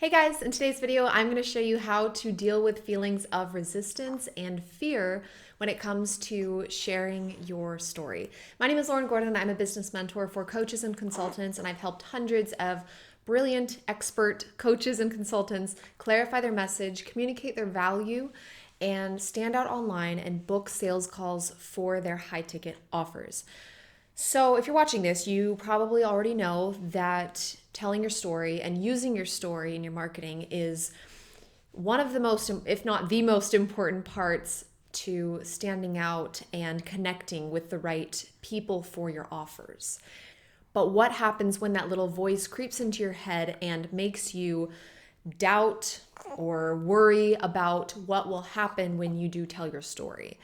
Hey guys, in today's video, I'm going to show you how to deal with feelings of resistance and fear when it comes to sharing your story. My name is Lauren Gordon. I'm a business mentor for coaches and consultants, and I've helped hundreds of brilliant expert coaches and consultants clarify their message, communicate their value, and stand out online and book sales calls for their high ticket offers. So, if you're watching this, you probably already know that telling your story and using your story in your marketing is one of the most, if not the most important parts to standing out and connecting with the right people for your offers. But what happens when that little voice creeps into your head and makes you doubt or worry about what will happen when you do tell your story?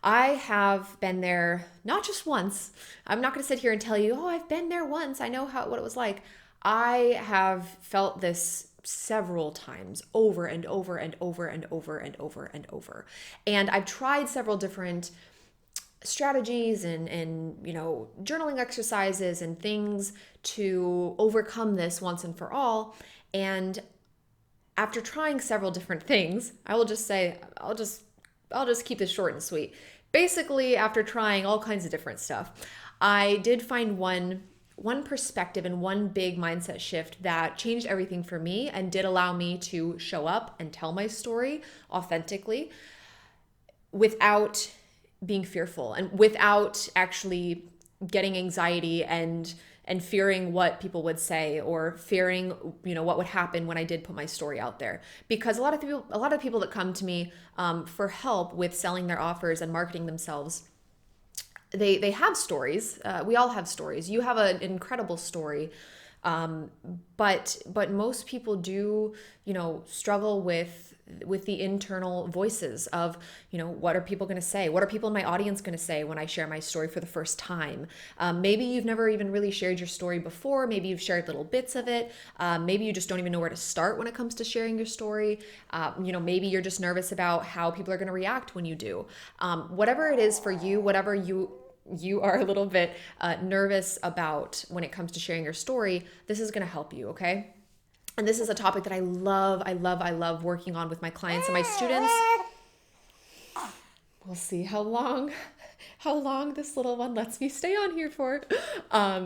I have been there not just once. I'm not going to sit here and tell you, oh, I've been there once. I know what it was like. I have felt this several times over and over and over and over and over and over. And I've tried several different strategies and journaling exercises and things to overcome this once and for all. And after trying several different things, I will just say I'll just keep this short and sweet. Basically, after trying all kinds of different stuff, I did find one perspective and one big mindset shift that changed everything for me and did allow me to show up and tell my story authentically without being fearful and without actually getting anxiety and fearing what people would say or fearing what would happen when I did put my story out there. Because a lot of people that come to me for help with selling their offers and marketing themselves, they have stories. We all have stories. You have an incredible story, but most people do struggle with the internal voices of what are people going to say, what are people in my audience going to say when I share my story for the first time. Maybe you've never even really shared your story before. Maybe you've shared little bits of it. Maybe you just don't even know where to start when it comes to sharing your story. Maybe you're just nervous about how people are going to react when you do. Whatever it is for you, whatever you are a little bit nervous about when it comes to sharing your story, this is going to help you, okay? And this is a topic that I love working on with my clients and my students. We'll see how long this little one lets me stay on here for.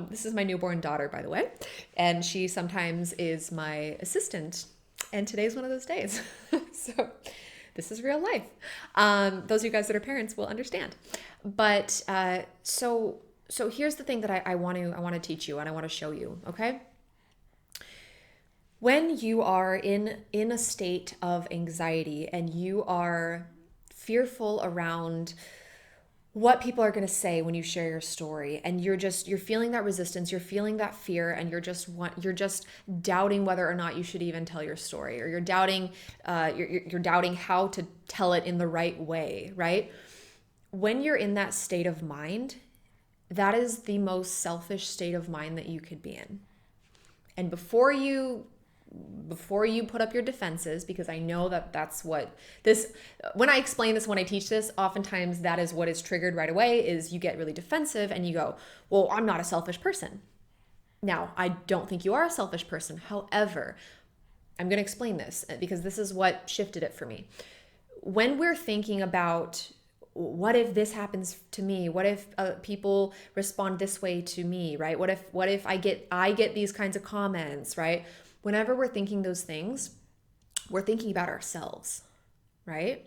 This is my newborn daughter, by the way, and she sometimes is my assistant, and today's one of those days. So this is real life. Those of you guys that are parents will understand. But so here's the thing that I want to teach you and I want to show you, okay? When you are in a state of anxiety and you are fearful around what people are going to say when you share your story, and you're feeling that resistance, you're feeling that fear, and you're just doubting whether or not you should even tell your story, or you're doubting how to tell it in the right way, right? When you're in that state of mind, that is the most selfish state of mind that you could be in. And before you put up your defenses, because I know that's what this, when I explain this, when I teach this, oftentimes that is what is triggered right away, is you get really defensive and you go, well, I'm not a selfish person. Now, I don't think you are a selfish person. However, I'm going to explain this because this is what shifted it for me. When we're thinking about what if this happens to me? What if people respond this way to me, right? What if I get these kinds of comments, right? Whenever we're thinking those things, we're thinking about ourselves, right?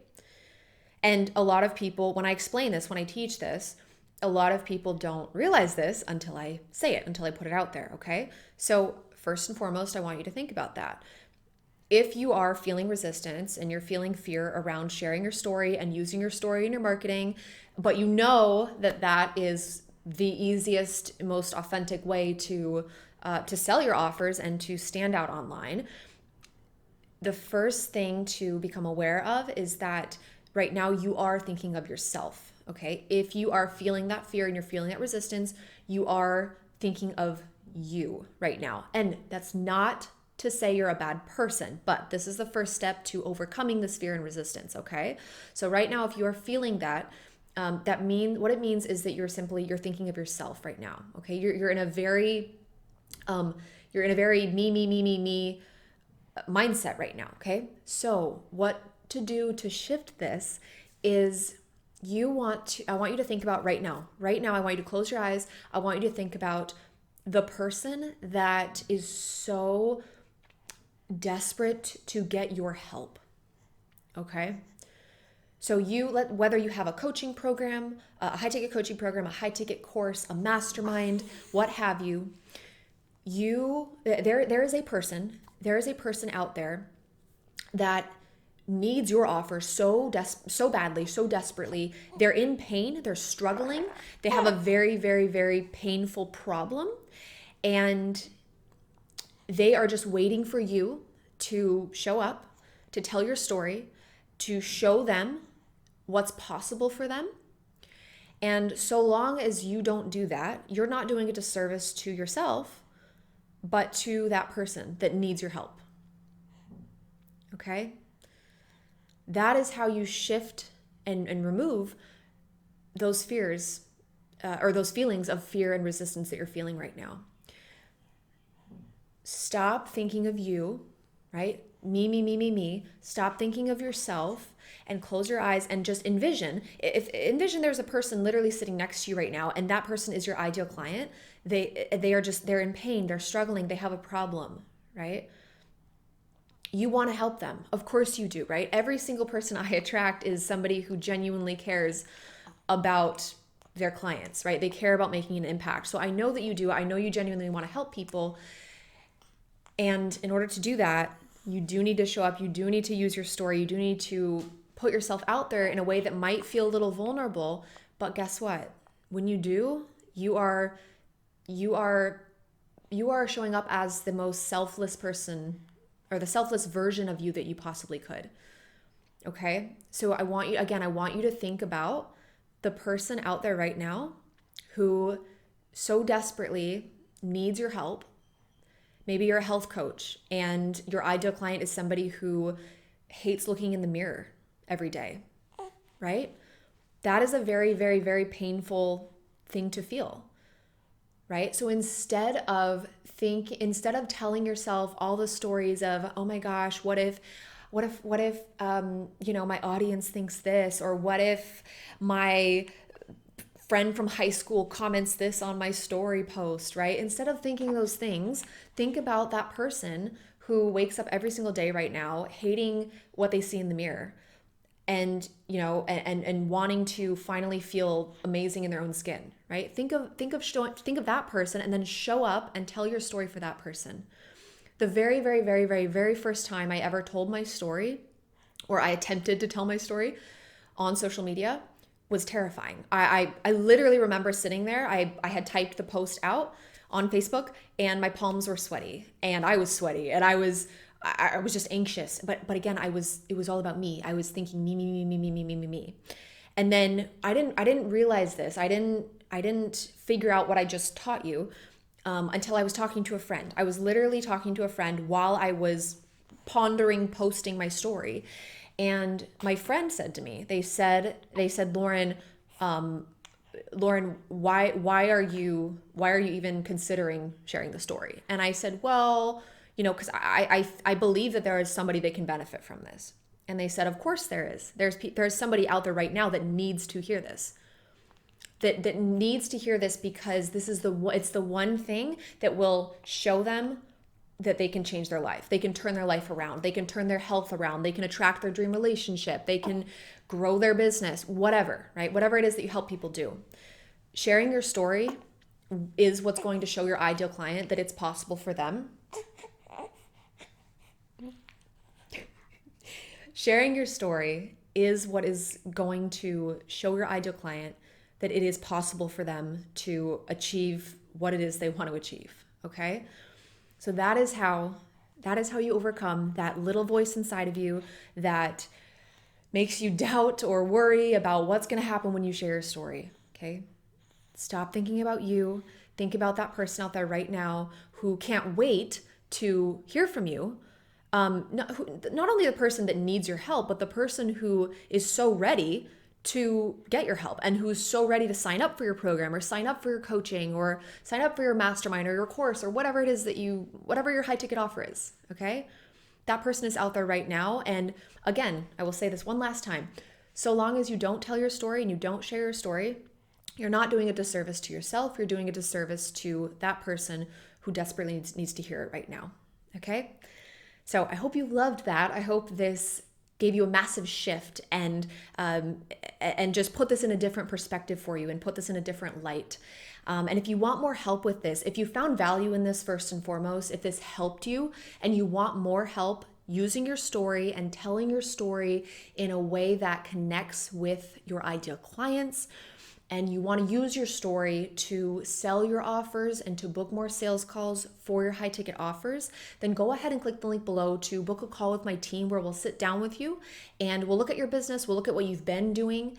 And a lot of people, when I explain this, when I teach this, a lot of people don't realize this until I say it, until I put it out there, okay? So first and foremost, I want you to think about that. If you are feeling resistance and you're feeling fear around sharing your story and using your story in your marketing, but you know that is the easiest, most authentic way to sell your offers and to stand out online, the first thing to become aware of is that right now you are thinking of yourself, okay? If you are feeling that fear and you're feeling that resistance, you are thinking of you right now. And that's not to say you're a bad person, but this is the first step to overcoming this fear and resistance, okay? So right now, if you are feeling that, what it means is that you're thinking of yourself right now, okay? You're in a very me mindset right now. Okay. So what to do to shift this is I want you to think about right now. Right now, I want you to close your eyes. I want you to think about the person that is so desperate to get your help. Okay. So whether you have a coaching program, a high ticket coaching program, a high ticket course, a mastermind, what have you, there is a person out there that needs your offer so badly, so desperately. They're in pain, they're struggling, they have a very, very, very painful problem, and they are just waiting for you to show up, to tell your story, to show them what's possible for them. And so long as you don't do that, you're not doing a disservice to yourself, but to that person that needs your help. Okay? That is how you shift and remove those fears or those feelings of fear and resistance that you're feeling right now. Stop thinking of you, right? Me. Stop thinking of yourself and close your eyes and just envision. Envision there's a person literally sitting next to you right now, and that person is your ideal client. They're in pain, they're struggling, they have a problem, right? You want to help them. Of course you do, right? Every single person I attract is somebody who genuinely cares about their clients, right? They care about making an impact. So I know that you do. I know you genuinely want to help people. And in order to do that, you do need to show up. You do need to use your story. You do need to put yourself out there in a way that might feel a little vulnerable. But guess what? When you do, you are showing up as the most selfless person, or the selfless version of you that you possibly could. Okay? So I want you to think about the person out there right now who so desperately needs your help. Maybe you're a health coach and your ideal client is somebody who hates looking in the mirror every day, right? That is a very, very, very painful thing to feel, right? So instead of telling yourself all the stories of, oh my gosh, what if my audience thinks this, or what if my friend from high school comments this on my story post, right? Instead of thinking those things, think about that person who wakes up every single day right now hating what they see in the mirror, and wanting to finally feel amazing in their own skin, right? Think of that person, and then show up and tell your story for that person. The very, very, very, very, very first time I ever told my story, or I attempted to tell my story on social media, was terrifying. I literally remember sitting there. I had typed the post out on Facebook, and my palms were sweaty, and I was sweaty, and I was just anxious. But again, it was all about me. I was thinking me. And then I didn't realize this. I didn't figure out what I just taught you until I was talking to a friend. I was literally talking to a friend while I was pondering posting my story. And my friend said to me, they said, Lauren, why are you even considering sharing the story? And I said, well, because I believe that there is somebody that can benefit from this. And they said, of course there is. There's somebody out there right now that needs to hear this. That needs to hear this, because it's the one thing that will show them that they can change their life. They can turn their life around. They can turn their health around. They can attract their dream relationship. They can grow their business, whatever, right? Whatever it is that you help people do. Sharing your story is what's going to show your ideal client that it's possible for them. Sharing your story is what is going to show your ideal client that it is possible for them to achieve what it is they want to achieve, okay? So that is how you overcome that little voice inside of you that makes you doubt or worry about what's going to happen when you share your story, okay? Stop thinking about you. Think about that person out there right now who can't wait to hear from you. Not only the person that needs your help, but the person who is so ready to get your help and who's so ready to sign up for your program or sign up for your coaching or sign up for your mastermind or your course or whatever it is whatever your high ticket offer is, okay? that person is out there right now. And again, I will say this one last time. So long as you don't tell your story and you don't share your story, you're not doing a disservice to yourself. You're doing a disservice to that person who desperately needs to hear it right now. Okay? So I hope you loved that. I hope this gave you a massive shift and just put this in a different perspective for you and put this in a different light. And if you want more help with this, if you found value in this first and foremost, if this helped you and you want more help using your story and telling your story in a way that connects with your ideal clients, and you want to use your story to sell your offers and to book more sales calls for your high ticket offers, then go ahead and click the link below to book a call with my team where we'll sit down with you and we'll look at your business, we'll look at what you've been doing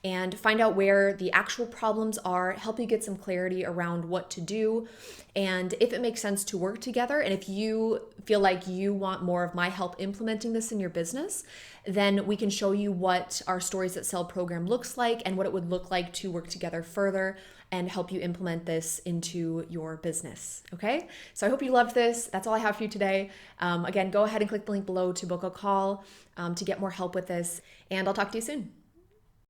and find out where the actual problems are, help you get some clarity around what to do, and if it makes sense to work together. And if you feel like you want more of my help implementing this in your business, then we can show you what our Stories That Sell program looks like and what it would look like to work together further and help you implement this into your business. Okay? So I hope you loved this. That's all I have for you today. Again, go ahead and click the link below to book a call to get more help with this, and I'll talk to you soon.